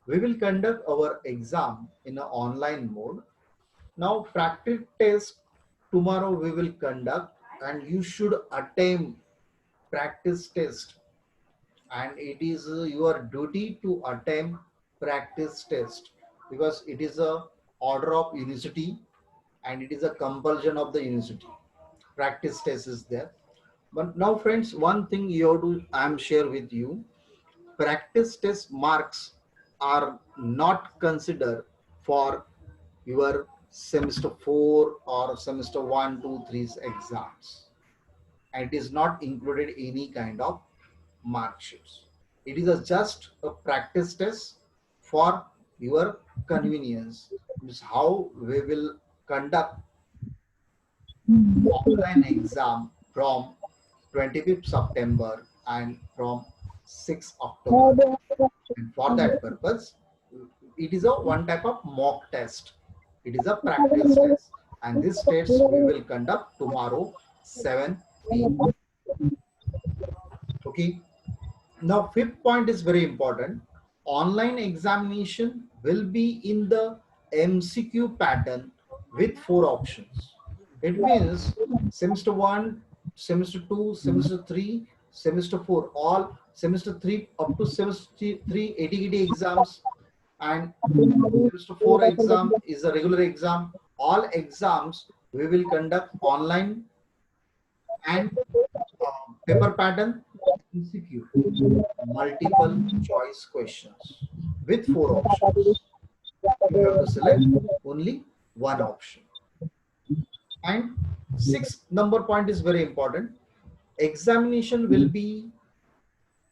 We will conduct our exam in an online mode. Now, practice test tomorrow we will conduct, and you should attempt practice test, and it is your duty to attempt practice test because it is a order of university and it is a compulsion of the university. Practice test is there. But now, friends, one thing you have to I'm share with you: practice test marks are not considered for your semester 4 or semester 1, 2, 3 exams, and it is not included any kind of mark sheets. It is just a practice test for your convenience. This is how we will conduct online exam from 25th September and from 6th October. And for that purpose, it is a one type of mock test. It is a practice test. And this test we will conduct tomorrow 7 p.m. Okay. Now, fifth point is very important. Online examination will be in the MCQ pattern with 4 options. It means semester 1, semester 2, semester 3, semester 4, all semester 3 up to semester 3 80 exams, and semester 4 exam is a regular exam. All exams we will conduct online, and paper pattern MCQ, multiple choice questions with 4 options. You have to select only one option. And sixth number point is very important. Examination will be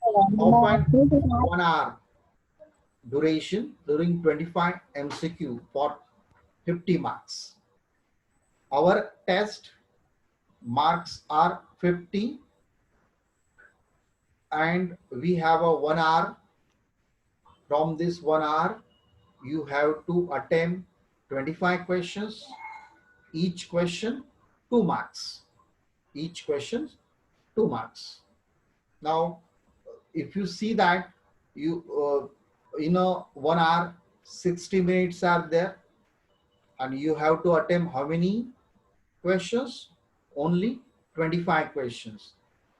often 1 hour duration during 25 MCQ for 50 marks. Our test marks are 50, and we have a 1 hour. From this 1 hour, you have to attempt 25 questions. Each question 2 marks. Each question 2 marks. Now, if you see that you in a 1 hour 60 minutes are there, and you have to attempt how many questions? Only 25 questions.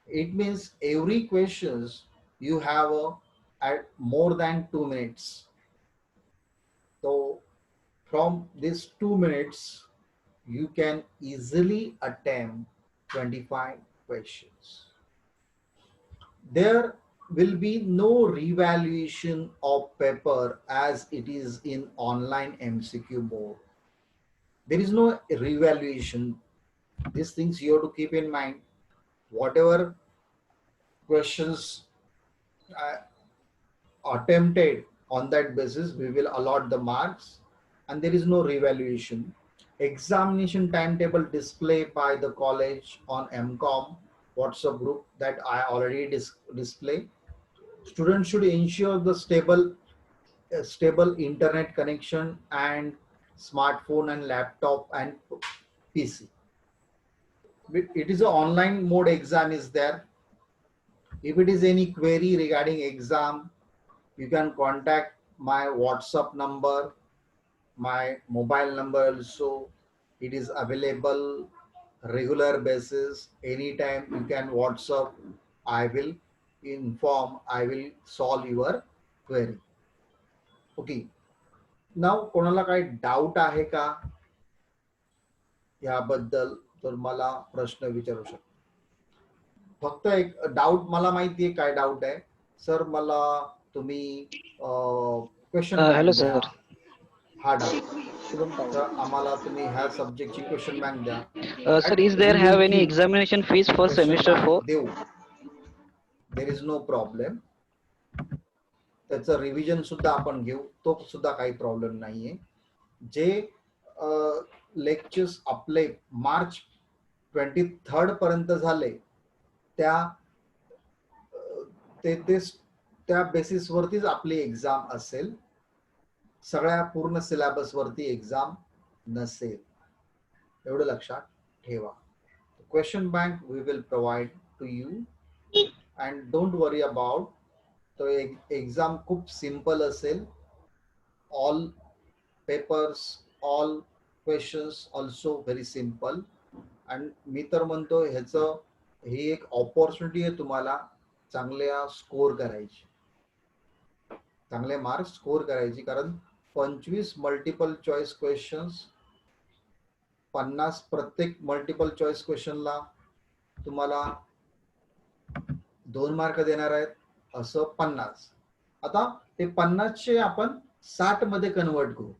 It means every questions you have at more than 2 minutes. So from these 2 minutes, you can easily attempt 25 questions. There will be no revaluation of paper as it is in online MCQ mode. There is no revaluation. These things you have to keep in mind. Whatever questions uh, attempted, on that basis we will allot the marks, and there is no revaluation. Examination timetable display by the college on MCOM WhatsApp group that I already display. Students should ensure the stable internet connection and smartphone and laptop and PC. It is an online mode exam is there. If it is any query regarding exam, you can contact my WhatsApp number, my mobile number also. It is available regular basis. Anytime you can WhatsApp. I will I will solve your query. Okay. नाव कोणाला काही doubt आहे का याबद्दल? तर मला प्रश्न विचारू शकता. फक्त एक डाऊट मला माहिती आहे काय डाऊट आहे सर. मला तुम्ही क्वेश्चन Hello, बँक sir. द्या. हा डाऊट तर आम्हाला तुम्ही ह्या सब्जेक्टची क्वेश्चन बँक द्या. Sir, is there we will have any keep examination fees for question semester bank 4? देऊ. There is no problem. त्याचं रिव्हिजन सुद्धा आपण घेऊ. तो सुद्धा काही प्रॉब्लेम नाहीये. जे लेक्चर्स आपले मार्च 23 पर्यंत झाले त्या त्या बेसिस वरतीच आपली एक्झाम असेल. सगळ्या पूर्ण सिलेबस वरती एक्झाम नसेल. एवढं लक्षात ठेवा. Question bank we will provide to you and don't worry about. तो एक्झाम खूप सिंपल असेल. all papers, all questions also very simple. आणि मी तर म्हणतो ह्याचं ही एक ऑपॉर्च्युनिटी आहे तुम्हाला चांगल्या स्कोर करायची, चांगले मार्क्स स्कोर करायची. कारण 25 मल्टिपल चॉईस क्वेश्चन्स, 50 प्रत्येक मल्टिपल चॉईस क्वेश्चनला तुम्हाला 2 मार्क देणार आहेत, असं 50. आता ते 50चे आपण 60 मध्ये कन्वर्ट करू.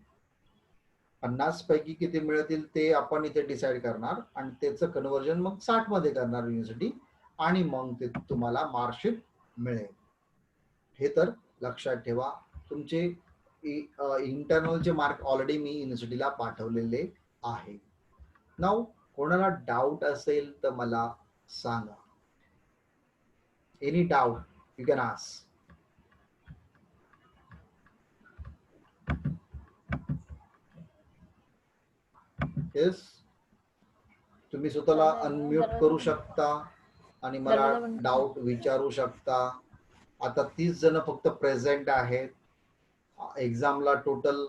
50 पैकी किती मिळतील ते आपण इथे डिसाईड करणार आणि त्याचं कन्वर्जन मग 60 मध्ये करणार युनिव्हर्सिटी, आणि मग ते तुम्हाला मार्कशीट मिळेल. हे तर लक्षात ठेवा. तुमचे इंटरनलचे मार्क ऑलरेडी मी युनिव्हर्सिटीला पाठवलेले आहे. नाव कोणाला डाऊट असेल तर मला सांगा. Any doubt you can ask. Yes, तुम्ही स्वतःला अनम्यूट करू शकता आणि मला डाऊट विचारू शकता. आता 30 जण फक्त प्रेझेंट आहेत. एक्झामला टोटल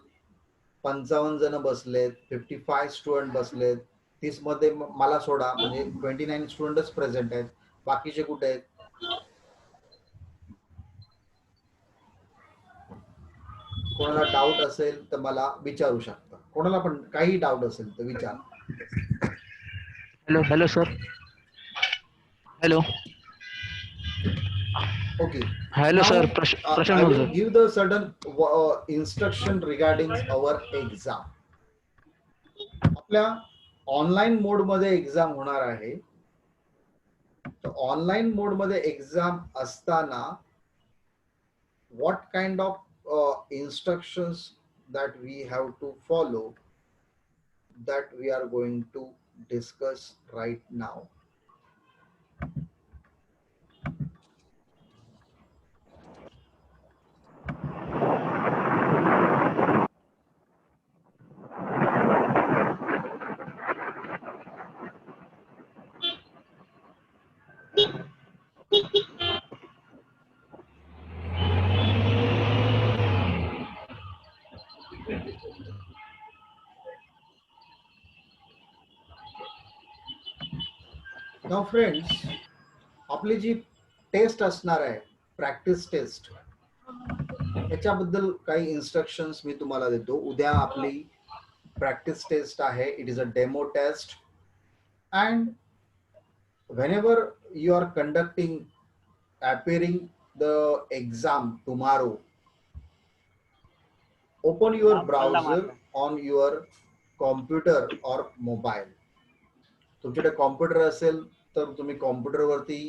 55 जण बसलेत, 55 स्टुडंट बसलेत. 30 मध्ये मला सोडा, म्हणजे 29 स्टुडंटच प्रेझेंट आहेत. बाकीचे कुठे आहेत? कोणाला डाऊट असेल तर मला विचारू शकता. कोणाला पण काही डाऊट असेल तर विचार. Hello sir. Hello. Okay. Hello Now, sir. I Prashant will sir. give the certain instruction regarding our exam. आपल्या ऑनलाईन मोड मध्ये एक्झाम होणार आहे. तर ऑनलाईन मोड मध्ये एक्झाम असताना what kind of instructions that we have to follow, that we are going to discuss right now. Now friends, आपली जी taste असणार आहे, प्रॅक्टिस टेस्ट, याच्याबद्दल काही इन्स्ट्रक्शन्स मी तुम्हाला देतो. उद्या आपली प्रॅक्टिस टेस्ट आहे. It is a demo test. And whenever you are conducting, appearing the exam tomorrow, open your browser on your computer or mobile. तुमच्याकडे कॉम्प्युटर असेल तर तुम्ही कॉम्प्युटरवरती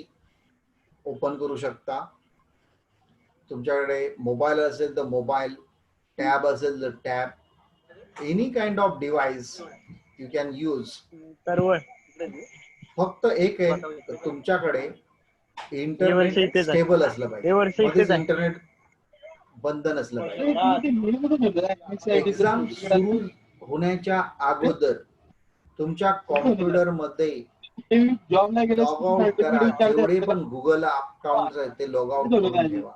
ओपन करू शकता. तुमच्याकडे मोबाईल असेल तर मोबाईल, टॅब असेल तर tab, any kind of device you can use. फक्त एक आहे, तुमच्याकडे इंटरनेट स्टेबल असलं पाहिजे, मध्येच इंटरनेट बंद नसलं पाहिजे. एक्झाम सुरू होण्याच्या अगोदर तुमच्या कॉम्प्युटर मध्ये लॉग आउट करा. जेवढे पण गुगल अकाउंट आहेत ते लॉग आउट करून ठेवा.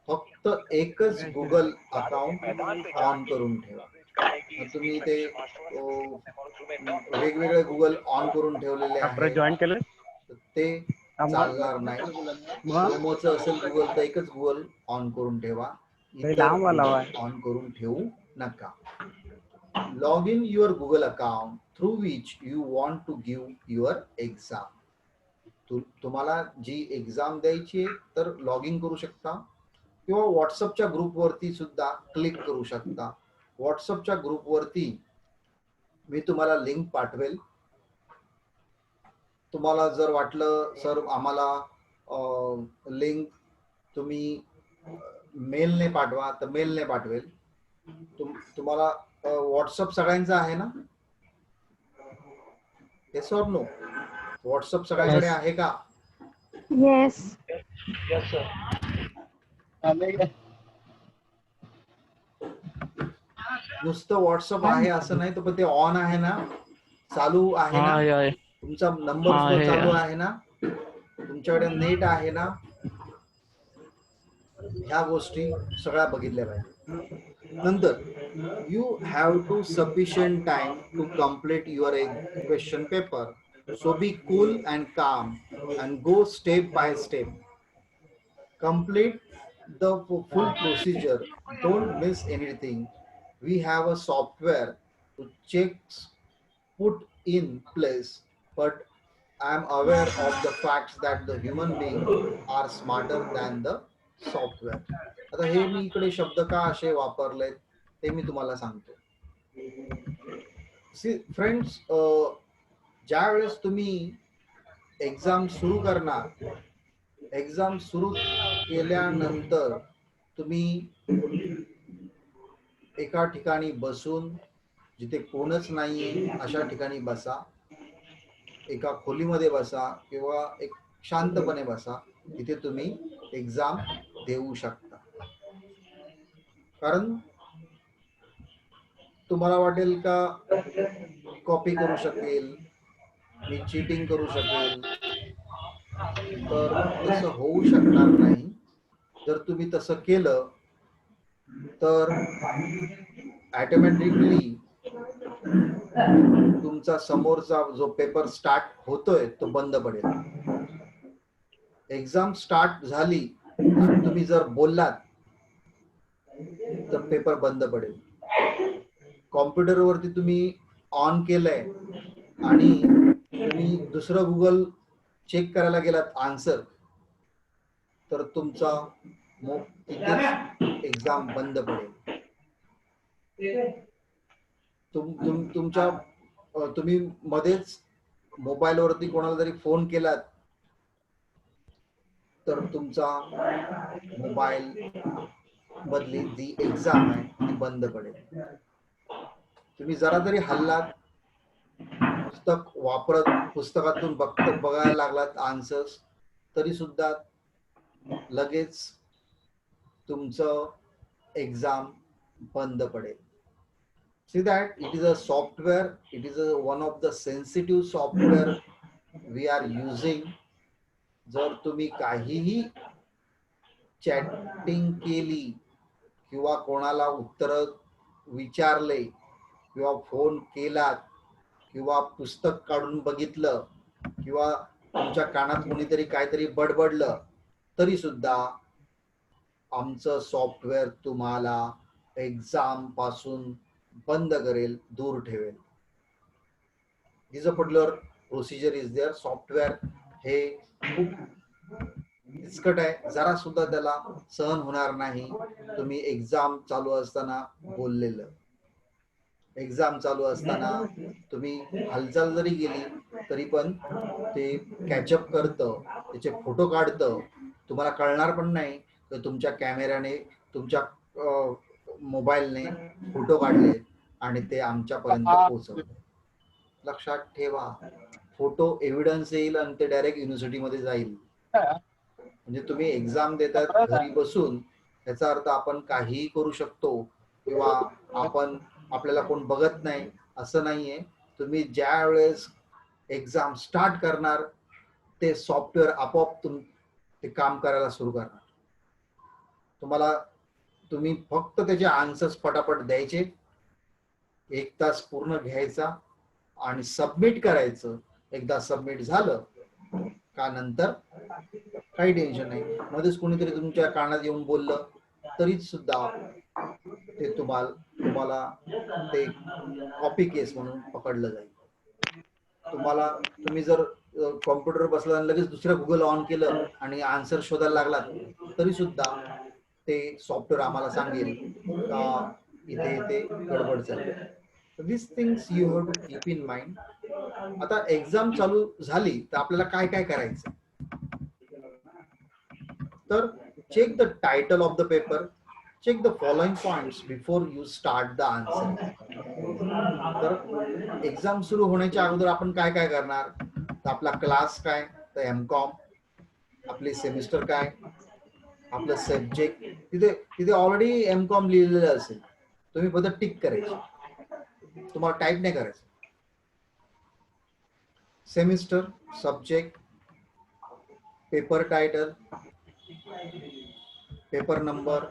फक्त एकच गुगल अकाउंट ऑन करून ठेवा. तुम्ही ते वेगवेगळे गुगल ऑन करून ठेवलेले आहे ते चालणार नाही. क्रोमोचं असेल गुगल तर एकच गुगल ऑन करून ठेवा, ऑन करून ठेवू नका. Log in your Google account through which you want to give your exam. तुम्हाला जी एक्झाम द्यायची आहे तर लॉग इन करू शकता, किंवा व्हॉट्सअपच्या ग्रुपवरती सुद्धा क्लिक करू शकता. व्हॉट्सअपच्या ग्रुपवरती मी तुम्हाला लिंक पाठवेल. तुम्हाला जर वाटलं सर आम्हाला लिंक तुम्ही मेलने पाठवा तर मेलने पाठवेल. तुम्हाला व्हॉट्सअप सगळ्यांचा आहे ना? Yes or no? व्हॉट्सअप सगळ्यांकडे आहे का? येस. नुसतं व्हॉट्सअप आहे असं नाही, तर पण ते ऑन आहे ना, चालू आहे ना, तुमचा नंबर चालू आहे ना, तुमच्याकडे नेट आहे ना? ह्या गोष्टी सगळ्या बघितल्या पाहिजे. नंतर you have to sufficient time to complete your question paper, so be cool and calm and go step by step. Complete the full procedure, don't miss anything. We have a software to check put in place, but I am aware of the facts that the human beings are smarter than the software. आता हे मी इकडे शब्द का असे वापरलेत ते मी तुम्हाला सांगतो. सी फ्रेंड्स, ज्या वेळेस तुम्ही एक्झाम सुरू करणार, एक्झाम सुरू केल्यानंतर तुम्ही एका ठिकाणी बसून, जिथे कोणच नाहीये अशा ठिकाणी बसा, एका खोलीमध्ये बसा किंवा एक शांतपणे बसा, तिथे तुम्ही एक्झाम देऊ शकता. कारण तुम्हाला वाटेल का कॉपी करू शकेल, मी चीटिंग करू शकेल, तर तसं होऊ शकणार नाही. जर तुम्ही तसं केलं तर ऑटोमॅटिकली तुमचा समोरचा जो पेपर स्टार्ट होतोय तो बंद पडेल. एक्झाम स्टार्ट झाली तर तुम्ही जर बोललात तर पेपर बंद पडेल. कॉम्प्युटरवरती तुम्ही ऑन केलंय आणि तुम्ही दुसरं गुगल चेक करायला गेलात आन्सर, तर तुमचा तिथेच एक्झाम बंद पडेल. तुमच्या तुम्ही मध्येच मोबाईलवरती कोणाला जरी फोन केलात तर तुमचा मोबाईल मधली जी एक्झाम आहे ती बंद पडेल. तुम्ही जरा जरी हल्लात, पुस्तक वापरत पुस्तकातून बघायला लागलात आन्सर्स, तरी सुद्धा लगेच तुमचं एक्झाम बंद पडेल. See that it is a software, it is one of the sensitive software we are using. जर तुम्ही काहीही चॅटिंग केली किंवा कोणाला उत्तर विचारले किंवा फोन केलात किंवा पुस्तक काढून बघितलं किंवा तुमच्या कानात कोणीतरी काहीतरी बडबडलं, तरी सुद्धा आमचं सॉफ्टवेअर तुम्हाला एक्झाम पासून बंद करेल, दूर ठेवेल. This a particular procedure is there. Software हे खूप किचकट आहे, जरा सुद्धा त्याला सहन होणार नाही तुम्ही एक्झाम चालू असताना बोललेलं. एक्झाम चालू असताना तुम्ही हालचाल जरी गेली तरी पण ते कॅचअप करतं, त्याचे फोटो काढतं, तुम्हाला कळणार पण नाही की तुमच्या कॅमेऱ्याने, तुमच्या मोबाईलने फोटो काढले आणि ते आमच्यापर्यंत पोहोचवले. लक्षात ठेवा, फोटो एव्हिडन्स येईल आणि ते डायरेक्ट युनिव्हर्सिटीमध्ये जाईल. म्हणजे तुम्ही एक्झाम देतात घरी बसून, याचा अर्थ आपण काहीही करू शकतो किंवा आपण आपल्याला कोण बघत नाही असं नाहीये. तुम्ही ज्या वेळेस एक्झाम स्टार्ट करणार ते सॉफ्टवेअर आपोआप ते काम करायला सुरू करणार. तुम्ही फक्त त्याचे आन्सर्स पटापट द्यायचे, 1 तास पूर्ण घ्यायचा आणि सबमिट करायचं. एकदा सबमिट झालं का नंतर काही टेन्शन नाही. मध्येच कोणीतरी तुमच्या कानात येऊन बोललं तरी सुद्धा ते तुम्हाला ते कॉपी केस म्हणून पकडलं जाईल. तुम्ही जर कॉम्प्युटर बसला आणि लगेच दुसरं गुगल ऑन केलं आणि आन्सर शोधायला लागलात, तरी सुद्धा ते सॉफ्टवेअर आम्हाला सांगेल का इथे गडबड झाली. This things you have to keep in mind. आता एक्झाम चालू झाली तर आपल्याला काय काय करायचं, तर check the title of the paper, check the following points before you start the answer. तर एक्झाम सुरू होण्याच्या अगोदर आपण काय काय करणार, तर आपला क्लास काय, तर एमकॉम, आपली सेमिस्टर काय, आपलं सब्जेक्ट, तिथे ऑलरेडी एमकॉम लिहिलेलं असेल, तुम्ही फक्त टिक करायची, तुम्हाला टाईप नाही करायचं. Semester, subject, paper title, paper number,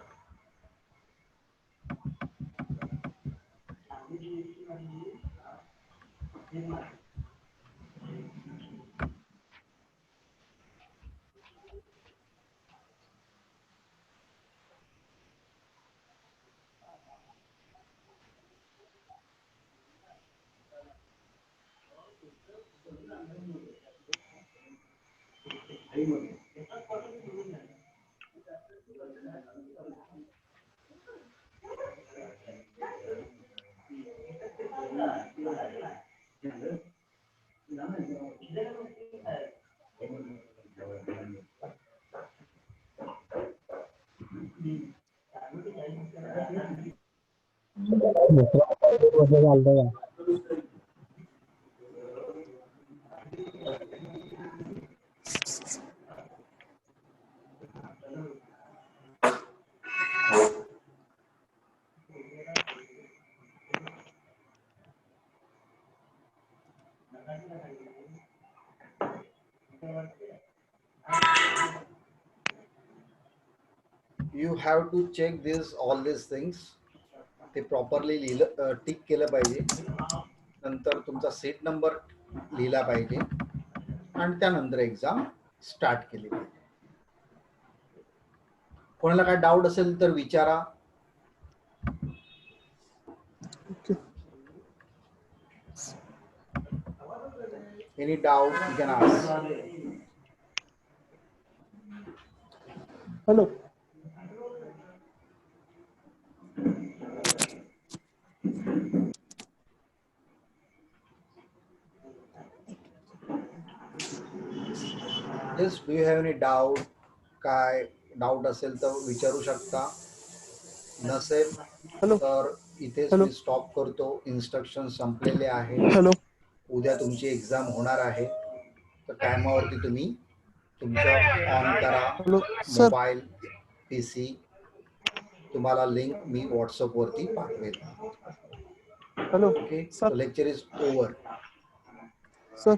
you have to check this all these things. ते प्रॉपरली लिहिलं, टिक केलं पाहिजे. नंतर तुमचा सीट नंबर लिहिला पाहिजे आणि त्यानंतर एक्झाम स्टार्ट केली पाहिजे. कोणाला काय डाऊट असेल तर विचारा. Any doubt you can ask. Hello. Just do you have any doubt? काय डाऊट असेल तर विचारू शकता. नसेल Hello. तर इथेच Hello. मी स्टॉप करतो. इन्स्ट्रक्शन संपलेले आहे. Hello. उद्या तुमची एक्झाम होणार आहे. तर टायमावरती तुम्ही तुमचं ऑन करा Hello. Sir. Mobile, PC. तुम्हाला लिंक मी व्हॉट्सअपवरती पाठवेल. Hello. Okay, Sir. Lecture is over. Sir.